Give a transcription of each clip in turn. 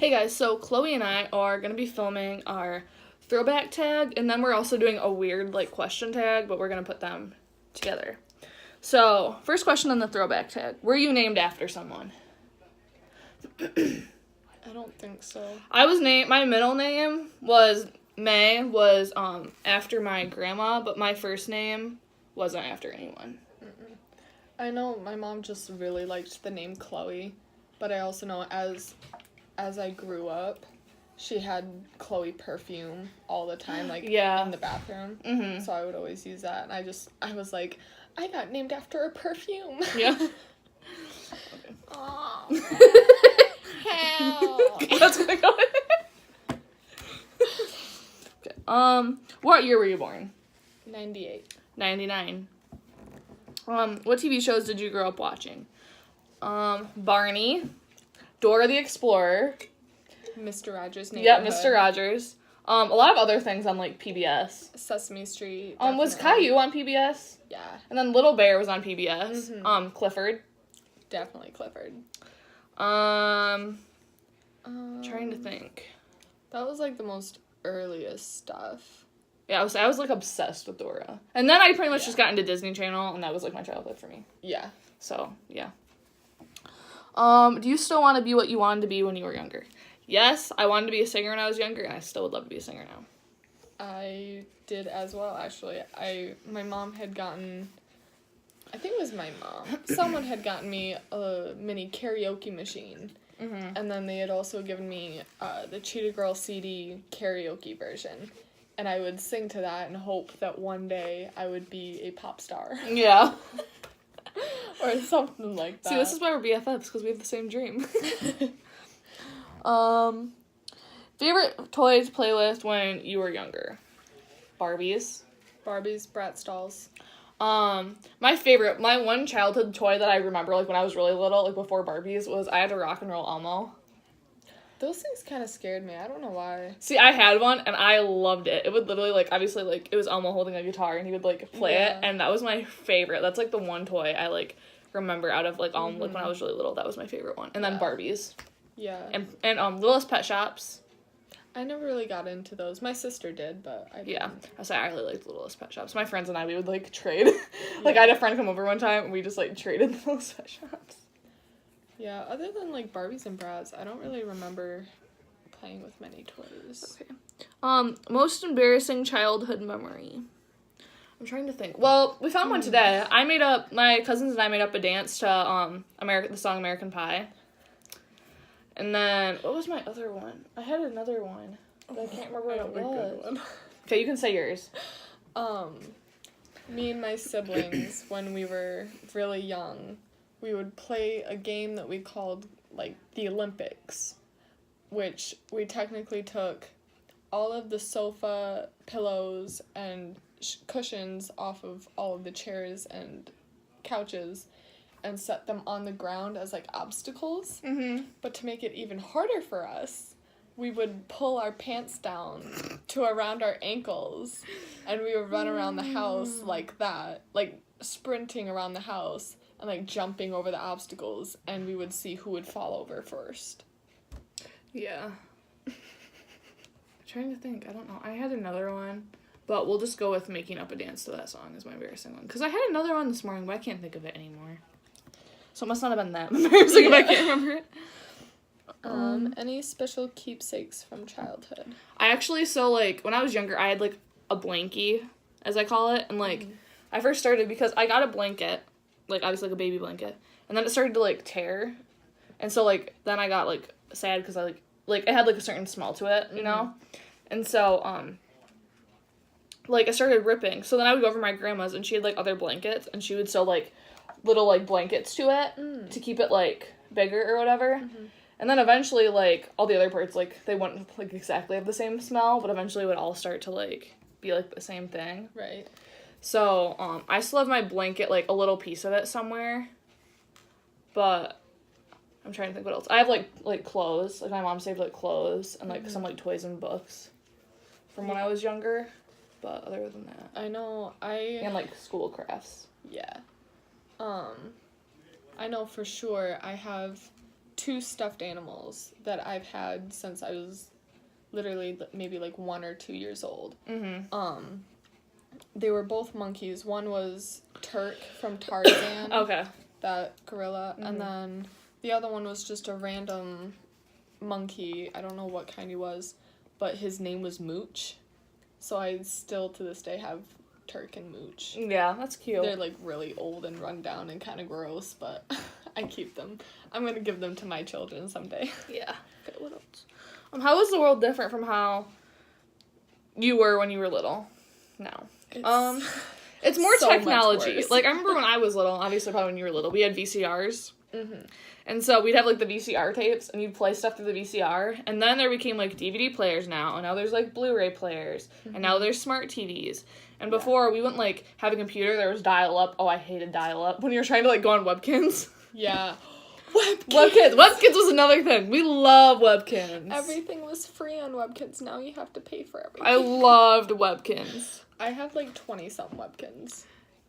Hey guys, so Chloe and I are going to be filming our throwback tag, and then we're also doing a weird, question tag, but we're going to put them together. So, first question on the throwback tag. Were you named after someone? I don't think so. My middle name was May, was after my grandma, but my first name wasn't after anyone. I know my mom just really liked the name Chloe, but I also know as I grew up, she had Chloe perfume all the time, in the bathroom. Mm-hmm. So I would always use that, and I was like, I got named after a perfume. Yeah. Oh. Hell. That's gonna go in. Okay. What year were you born? 98. 99. What TV shows did you grow up watching? Barney, Dora the Explorer. Mr. Rogers' Neighborhood. Yep, Mr. Rogers. A lot of other things on, PBS. Sesame Street. Was Caillou on PBS? Yeah. And then Little Bear was on PBS. Mm-hmm. Clifford. Definitely Clifford. Trying to think. That was, the most earliest stuff. Yeah, I was obsessed with Dora. And then I pretty much just got into Disney Channel, and that was, my childhood for me. Yeah. So, yeah. Do you still want to be what you wanted to be when you were younger? Yes, I wanted to be a singer when I was younger, and I still would love to be a singer now. I did as well, actually. My mom had gotten, I think it was my mom, someone had gotten me a mini karaoke machine. Mm-hmm. And then they had also given me the Cheetah Girl CD karaoke version. And I would sing to that and hope that one day I would be a pop star. Yeah. Or something like that. See, this is why we're BFFs, because we have the same dream. Favorite toys to play with when you were younger? Barbies. Barbies, Bratz dolls. My one childhood toy that I remember, when I was really little, before Barbies, was I had a rock and roll Elmo. Those things kind of scared me. I don't know why. See, I had one, and I loved it. It would literally, obviously, it was Elmo holding a guitar, and he would, play it, and that was my favorite. That's, the one toy I, remember out of, all, when I was really little. That was my favorite one. And then Barbies. Yeah. And Littlest Pet Shops. I never really got into those. My sister did, but I didn't. Yeah. I really liked Littlest Pet Shops. My friends and I, we would, trade. I had a friend come over one time, and we just, traded Littlest Pet Shops. Yeah, other than, Barbies and Bratz, I don't really remember playing with many toys. Okay. Most embarrassing childhood memory. I'm trying to think. Well, we found one today. My cousins and I made up a dance to, the song American Pie. And then, what was my other one? I had another one, but I can't remember what it was. Good one. Okay, you can say yours. Me and my siblings, when we were really young, we would play a game that we called, the Olympics, which we technically took all of the sofa, pillows, and cushions off of all of the chairs and couches and set them on the ground as, obstacles. Mm-hmm. But to make it even harder for us, we would pull our pants down to around our ankles, and we would run around the house like that, sprinting around the house and, jumping over the obstacles, and we would see who would fall over first. Yeah. I'm trying to think. I don't know. I had another one, but we'll just go with making up a dance to that song as my embarrassing one. Because I had another one this morning, but I can't think of it anymore. So it must not have been that embarrassing if I can't remember it. Any special keepsakes from childhood? I actually, when I was younger, I had, a blankie, as I call it. And, I first started because I got a blanket, obviously, a baby blanket. And then it started to, tear. And so, then I got, sad because I, it had, a certain smell to it, you know? And so, it started ripping. So then I would go over to my grandma's, and she had, other blankets, and she would sew, little, blankets to it to keep it, bigger or whatever. Mm-hmm. And then eventually, all the other parts, they wouldn't, exactly have the same smell, but eventually it would all start to, be, the same thing. Right. So, I still have my blanket, a little piece of it somewhere, but I'm trying to think what else. I have, clothes. My mom saved, clothes and, some, toys and books from when I was younger, but other than that. I know, And, school crafts. Yeah. I know for sure I have two stuffed animals that I've had since I was literally maybe like 1 or 2 years old. Mm-hmm. They were both monkeys. One was Turk from Tarzan. Okay. That gorilla. Mm-hmm. And then the other one was just a random monkey. I don't know what kind he was, but his name was Mooch. So I still to this day have Turk and Mooch. Yeah, that's cute. They're like really old and run down and kind of gross, but I keep them. I'm gonna give them to my children someday. Yeah. Okay, what else? How is the world different from how you were when you were little? Now. It's more so technology. much worse. Like, I remember when I was little, obviously probably when you were little, we had VCRs. Mm-hmm. And so we'd have, like, the VCR tapes, and you'd play stuff through the VCR. And then there became, like, DVD players now, and now there's, like, Blu-ray players. Mm-hmm. And now there's smart TVs. And before, we wouldn't, like, have a computer, there was dial-up. Oh, I hated dial-up. When you were trying to, like, go on Webkins. Yeah. Webkins was another thing. We love Webkins. Everything was free on Webkins. Now you have to pay for everything. I loved Webkins. I have like 20-some Webkins.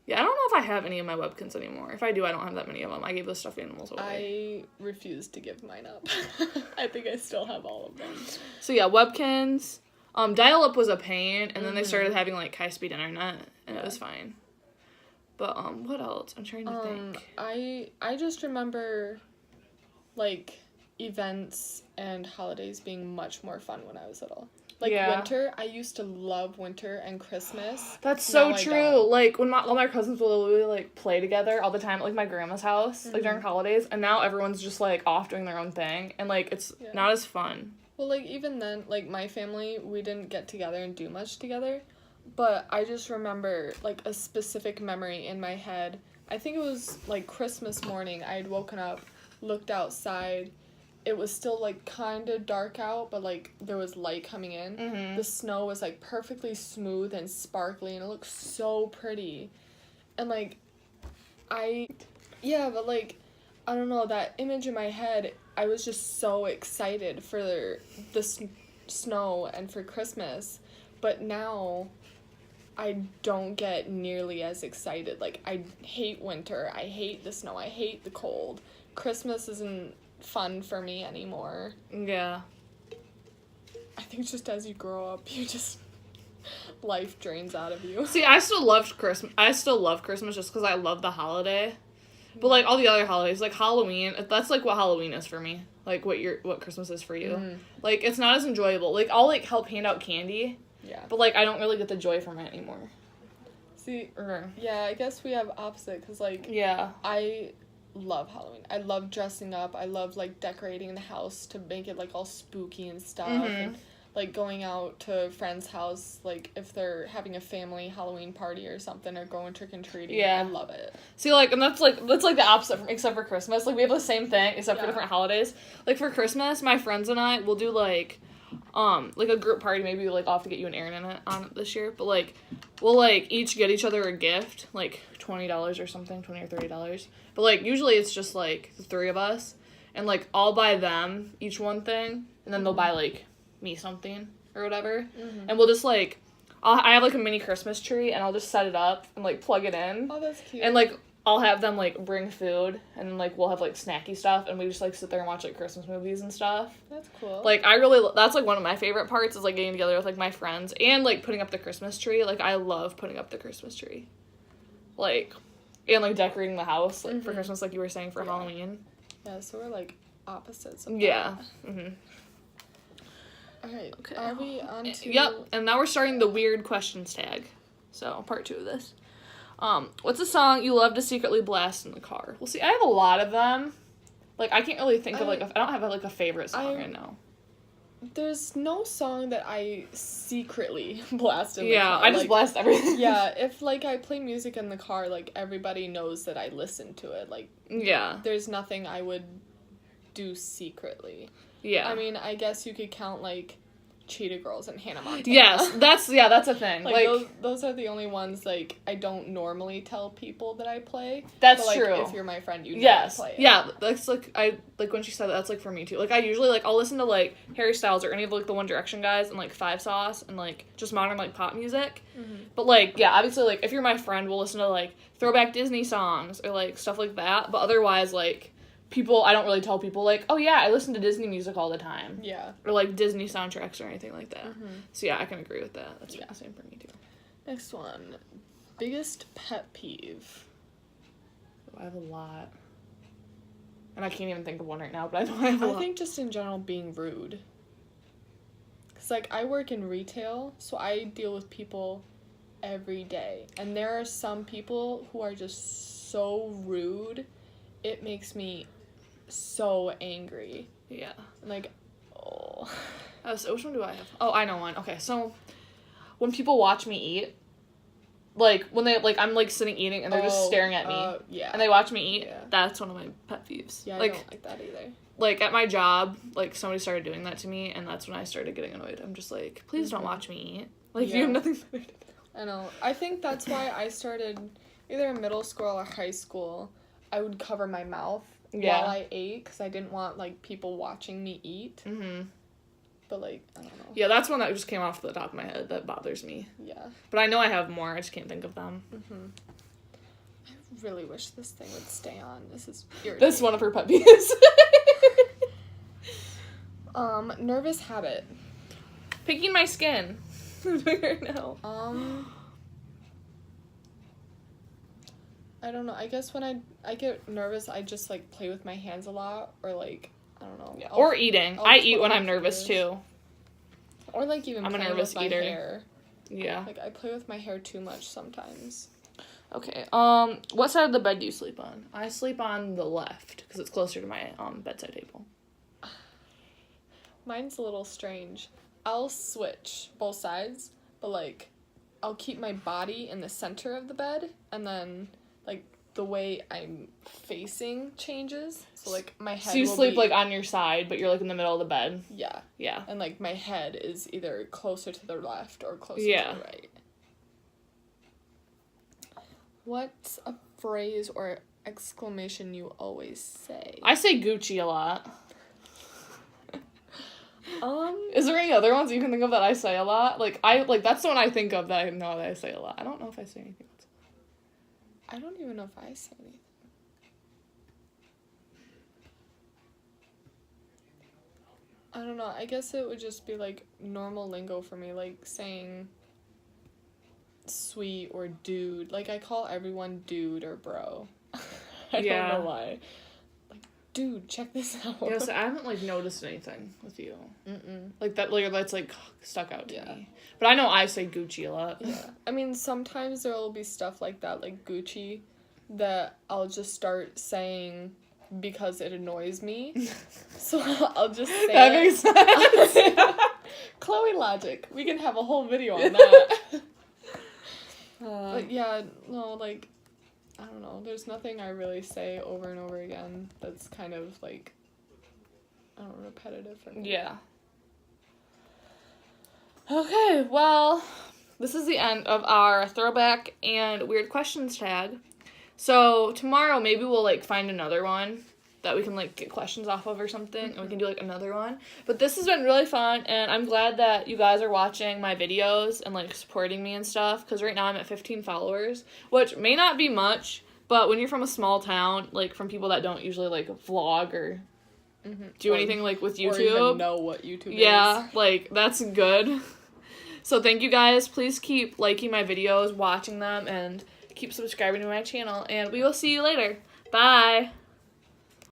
Yeah, I don't know if I have any of my Webkins anymore. If I do, I don't have that many of them. I gave those stuffed animals away. I refuse to give mine up. I think I still have all of them. So yeah, Webkins. Dial-up was a pain, and then they started having like high-speed internet, and it was fine. But what else? I'm trying to think. I just remember like events and holidays being much more fun when I was little. Like winter, I used to love winter and Christmas. That's so true. Like when all my cousins will literally like play together all the time at like my grandma's house, like during holidays, and now everyone's just like off doing their own thing, and like it's not as fun. Well, like even then, like my family, we didn't get together and do much together, but I just remember like a specific memory in my head. I think it was like Christmas morning. I had woken up, looked outside. It was still, like, kind of dark out, but, like, there was light coming in. Mm-hmm. The snow was, like, perfectly smooth and sparkly, and it looked so pretty. And, like, but, like, I don't know, that image in my head, I was just so excited for the snow and for Christmas. But now, I don't get nearly as excited. Like, I hate winter. I hate the snow. I hate the cold. Christmas isn't fun for me anymore. Yeah. I think just as you grow up, life drains out of you. See, I still love Christmas just because I love the holiday. But, like, all the other holidays, like Halloween, that's, like, what Halloween is for me. Like, what Christmas is for you. Mm. Like, it's not as enjoyable. Like, I'll, like, help hand out candy. Yeah. But, like, I don't really get the joy from it anymore. See, yeah, I guess we have opposite, because, like, I love Halloween. I love dressing up. I love, like, decorating the house to make it, like, all spooky and stuff. Mm-hmm. And, like, going out to a friend's house, like, if they're having a family Halloween party or something, or going trick-or-treating. Yeah. I love it. See, like, and that's the opposite, except for Christmas. Like, we have the same thing, except for different holidays. Like, for Christmas, my friends and I will do, like a group party. Maybe, like, I'll have to get you and Aaron on it this year. But, like, we'll, like, each get each other a gift, like, $20 or something, $20 or $30. But, like, usually it's just, like, the three of us. And, like, I'll buy them each one thing. And then they'll buy, like, me something or whatever. Mm-hmm. And we'll just, like, I have, like, a mini Christmas tree. And I'll just set it up and, like, plug it in. Oh, that's cute. And, like, I'll have them, like, bring food. And then, like, we'll have, like, snacky stuff. And we just, like, sit there and watch, like, Christmas movies and stuff. That's cool. Like, that's, like, one of my favorite parts is, like, getting together with, like, my friends. And, like, putting up the Christmas tree. Like, I love putting up the Christmas tree. Like... And, like, decorating the house, like, for Christmas, like you were saying, for Halloween. Yeah, so we're, like, opposites of that. Mm-hmm. Alright, okay. Are we on to... Yep, and now we're starting the weird questions tag. So, part 2 of this. What's a song you love to secretly blast in the car? Well, see, I have a lot of them. Like, I can't really think of, like, I don't have, like, a favorite song right now. There's no song that I secretly blast in the car. Yeah, I just blast everything. Yeah, if, like, I play music in the car, like, everybody knows that I listen to it. Like, there's nothing I would do secretly. Yeah. I mean, I guess you could count, like, Cheetah Girls and Hannah Montana. Yes, that's a thing. Like those are the only ones, like, I don't normally tell people that I play. That's but, like, true. If you're my friend, you know I play it. Yeah, that's, like, when she said that, that's, like, for me, too. Like, I usually, like, I'll listen to, like, Harry Styles or any of, like, the One Direction guys and, like, Five Sauce and, like, just modern, like, pop music. Mm-hmm. But, like, yeah, obviously, like, if you're my friend, we'll listen to, like, throwback Disney songs or, like, stuff like that. But otherwise, like, people, I don't really tell people, like, oh, yeah, I listen to Disney music all the time. Yeah. Or, like, Disney soundtracks or anything like that. Mm-hmm. So, yeah, I can agree with that. That's the same for me, too. Next one. Biggest pet peeve. Oh, I have a lot. And I can't even think of one right now, but I know I have a lot. I think just in general being rude. Because, like, I work in retail, so I deal with people every day. And there are some people who are just so rude. It makes me so angry. Yeah. Like, oh. So which one do I have? Oh, I know one. Okay, so when people watch me eat, like, when they, like, I'm, like, sitting eating and they're just staring at me. Yeah. And they watch me eat. Yeah. That's one of my pet peeves. Yeah, like, I don't like that either. Like, at my job, like, somebody started doing that to me, and that's when I started getting annoyed. I'm just like, please don't watch me eat. Like, you have nothing better to do. I know. I think that's why I started, either in middle school or high school, I would cover my mouth while I ate, because I didn't want, like, people watching me eat. Mm-hmm. But, like, I don't know. Yeah, that's one that just came off the top of my head that bothers me. Yeah. But I know I have more, I just can't think of them. Mm-hmm. I really wish this thing would stay on. This is irritating. This is one of her pet peeves. Nervous habit. Picking my skin. I'm doing it right now. I don't know. I guess when I get nervous, I just, like, play with my hands a lot, or, like, I don't know. Yeah. Or eating. I eat when I'm nervous, too. Or, like, even I'm a playing nervous with my eater. hair. Yeah. Like, I play with my hair too much sometimes. Okay. What side of the bed do you sleep on? I sleep on the left, because it's closer to my bedside table. Mine's a little strange. I'll switch both sides, but, like, I'll keep my body in the center of the bed, and then, like, the way I'm facing changes. So, like, my head So you sleep, like, on your side, but you're, like, in the middle of the bed? Yeah. Yeah. And, like, my head is either closer to the left or closer to the right. What's a phrase or exclamation you always say? I say Gucci a lot. Is there any other ones you can think of that I say a lot? Like, that's the one I think of that I know that I say a lot. I don't know if I say anything else. I don't even know if I say anything. I don't know. I guess it would just be, like, normal lingo for me, like, saying sweet or dude. Like, I call everyone dude or bro. I don't know why. Like, dude, check this out. Yeah, so I haven't, like, noticed anything with you. Mm-mm. Like, that's, like, stuck out to me. But I know I say Gucci a lot. Yeah. I mean, sometimes there will be stuff like that, like Gucci, that I'll just start saying because it annoys me. So I'll just say that makes sense. Chloe logic. We can have a whole video on that. But yeah, no, like, I don't know. There's nothing I really say over and over again that's kind of, like, I don't know, repetitive for me. Yeah. Okay, well, this is the end of our throwback and weird questions tag. So tomorrow maybe we'll, like, find another one that we can, like, get questions off of or something, and we can do, like, another one. But this has been really fun, and I'm glad that you guys are watching my videos and, like, supporting me and stuff, because right now I'm at 15 followers, which may not be much, but when you're from a small town, like, from people that don't usually, like, vlog or do anything, like, with YouTube. Or even know what YouTube is. Yeah, like, that's good. So thank you guys. Please keep liking my videos, watching them, and keep subscribing to my channel, and we will see you later. Bye!